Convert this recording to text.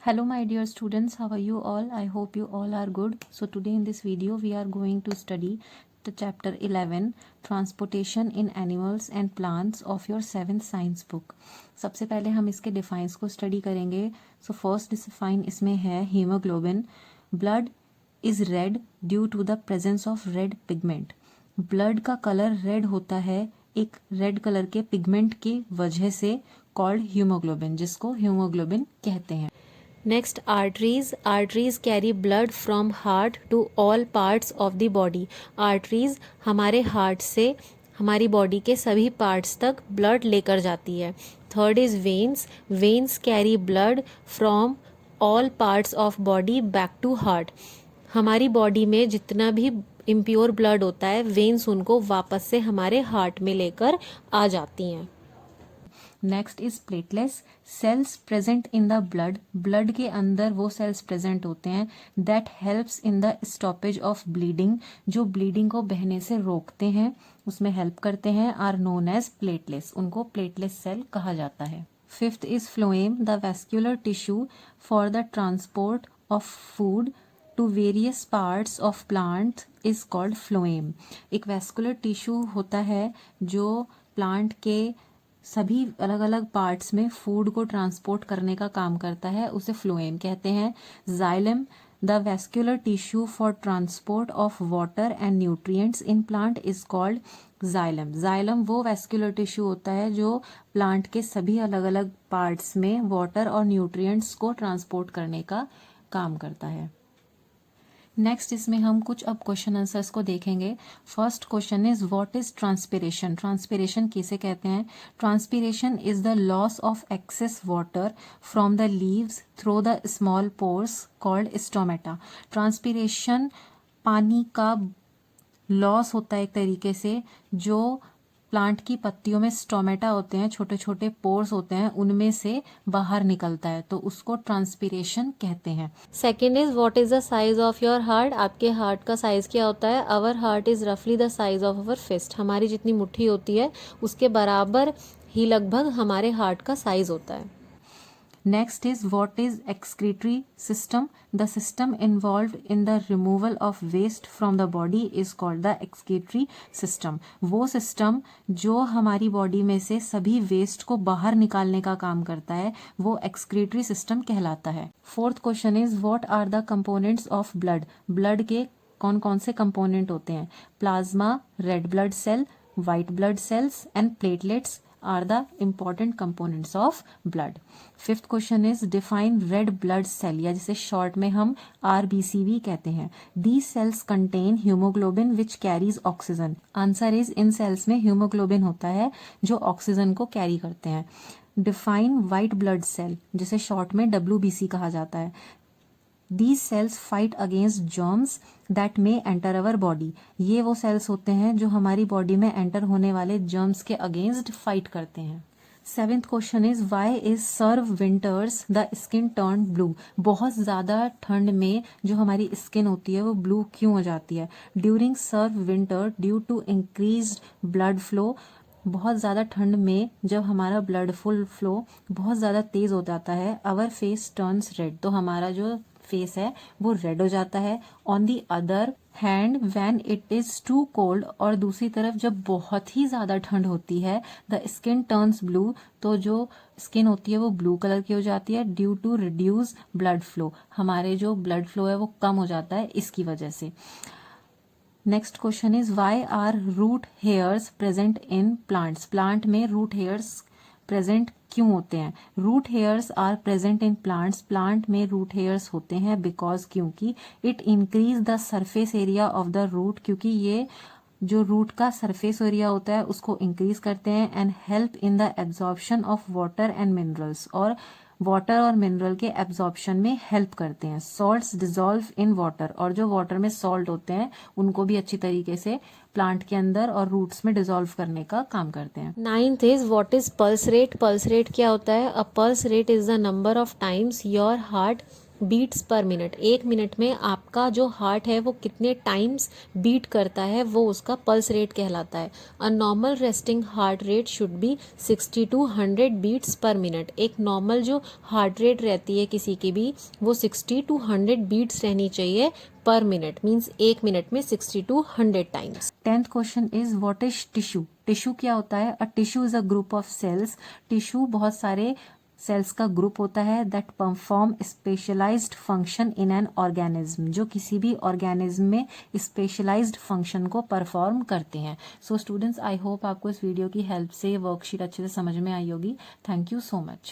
Hello my dear students, how are you all? I hope you all are good. So today in this video we are going to study the chapter 11 transportation in animals and plants of your 7th science book. सबसे पहले हम इसके defines को study करेंगे. So first define इसमें है haemoglobin. Blood is red due to the presence of red pigment. Blood का colour red होता है एक रेड कलर के पिगमेंट की वजह से, कॉल्ड हीमोग्लोबिन, जिसको हीमोग्लोबिन कहते हैं. Next, arteries. Arteries carry blood from heart to all parts of the body. Arteries हमारे हार्ट से हमारी बॉडी के सभी पार्ट्स तक ब्लड लेकर जाती है. Third is veins. Veins carry blood from all parts of body back to heart. हमारी बॉडी में जितना भी इम्प्योर ब्लड होता है, वेन्स उनको वापस से हमारे हार्ट में लेकर आ जाती हैं. Next is platelets. Cells present in the blood. Blood के अंदर वो सेल्स प्रेजेंट होते हैं that helps in the stoppage of bleeding. जो ब्लीडिंग को बहने से रोकते हैं, उसमें हेल्प करते हैं, आर नोन एज प्लेटलेट्स. उनको प्लेटलेट सेल कहा जाता है. Fifth is phloem. The vascular tissue for the transport of food to various parts of plant is called phloem. एक वैस्कुलर टिश्यू होता है जो प्लांट के सभी अलग अलग पार्ट्स में फूड को ट्रांसपोर्ट करने का काम करता है, उसे फ्लोएम कहते हैं. Xylem. The vascular tissue for transport of water and nutrients in plant is called xylem. Xylem वो वैस्कुलर टिश्यू होता है जो प्लांट के सभी अलग अलग पार्ट्स में वाटर और न्यूट्रिएंट्स को ट्रांसपोर्ट करने का काम करता है. नेक्स्ट इसमें हम कुछ अब क्वेश्चन आंसर्स को देखेंगे. First question is what is transpiration. Transpiration किसे कहते हैं? Transpiration is the loss of excess water from the leaves through the small pores called stomata. Transpiration पानी का लॉस होता है एक तरीके से, जो प्लांट की पत्तियों में स्टोमेटा होते हैं, छोटे छोटे पोर्स होते हैं, उनमें से बाहर निकलता है, तो उसको ट्रांसपिरेशन कहते हैं. Second is what is the size of your heart. आपके हार्ट का साइज क्या होता है? आवर हार्ट इज रफली the size of our fist. हमारी जितनी मुट्ठी होती है उसके बराबर ही लगभग हमारे हार्ट का साइज होता है. Next is what is excretory system. The system involved in the removal of waste from the body is called the excretory system. वो सिस्टम जो हमारी बॉडी में से सभी वेस्ट को बाहर निकालने का काम करता है, वो excretory system कहलाता है. Fourth question is what are the components of blood. Blood के कौन कौन से कंपोनेंट होते हैं? Plasma, red blood cell, white blood cells and platelets are the important components of blood. Fifth question is define red blood cell, या जिसे short में हम RBC भी कहते हैं. These cells contain hemoglobin which carries oxygen. Answer is in cells में haemoglobin होता है जो ऑक्सीजन को कैरी करते हैं. डिफाइन वाइट ब्लड सेल, जिसे शॉर्ट में WBC कहा जाता है. These cells fight against germs that may enter our body. ये वो सेल्स होते हैं जो हमारी बॉडी में एंटर होने वाले जर्म्स के अगेंस्ट फाइट करते हैं. Seventh question is why is severe winters the skin turn blue. बहुत ज़्यादा ठंड में जो हमारी स्किन होती है वो ब्लू क्यों हो जाती है? During severe winter due to increase blood flow. बहुत ज़्यादा ठंड में जब हमारा ब्लड फ्लो बहुत ज़्यादा तेज़ हो जाता है, आवर फेस टर्न्स रेड, तो हमारा जो फेस है वो रेड हो जाता है. On the other hand when it is too cold, और दूसरी तरफ जब बहुत ही ज्यादा ठंड होती है, द स्किन टर्न्स ब्लू, तो जो स्किन होती है वो ब्लू कलर की हो जाती है. Due to reduce blood flow, हमारे जो ब्लड फ्लो है वो कम हो जाता है इसकी वजह से. Next question is why are root hairs present in plants. Plant में रूट हेयर्स प्रेजेंट क्यों होते हैं? Root hairs are present in plants. Plant में रूट हेयर्स होते हैं बिकॉज क्योंकि it increase the surface area of the root, क्योंकि ये जो रूट का सरफेस एरिया होता है उसको इंक्रीज करते हैं. And help in the absorption of water and minerals, और वाटर और मिनरल के एब्जॉर्प्शन में हेल्प करते हैं. सॉल्ट्स डिजॉल्व इन वाटर, और जो वाटर में सॉल्ट होते हैं उनको भी अच्छी तरीके से प्लांट के अंदर और रूट्स में डिजॉल्व करने का काम करते हैं. Ninth is what is pulse rate. Pulse rate क्या होता है? A pulse rate is the number of times your heart beats per minute, 1 minute में आपका जो हार्ट है वो कितने टाइम्स बीट करता है वो उसका पल्स रेट कहलाता है। A normal resting heart rate should be 60 to 100 beats per minute. एक नॉर्मल जो हार्ट रेट रहती है किसी की भी वो 60 to 100 बीट्स रहनी चाहिए पर मिनट, मीन्स 1 मिनट में 60 to 100 times. 10th question is what is tissue. Tissue क्या होता है? A tissue is a group of cells. Tissue बहुत सारे सेल्स का ग्रुप होता है that perform specialised function in an organism, जो किसी भी ऑर्गेनिज्म में स्पेशलाइज्ड फंक्शन को परफॉर्म करते हैं। सो स्टूडेंट्स, आई होप आपको इस वीडियो की हेल्प से वर्कशीट अच्छे से समझ में आई होगी। Thank you so much.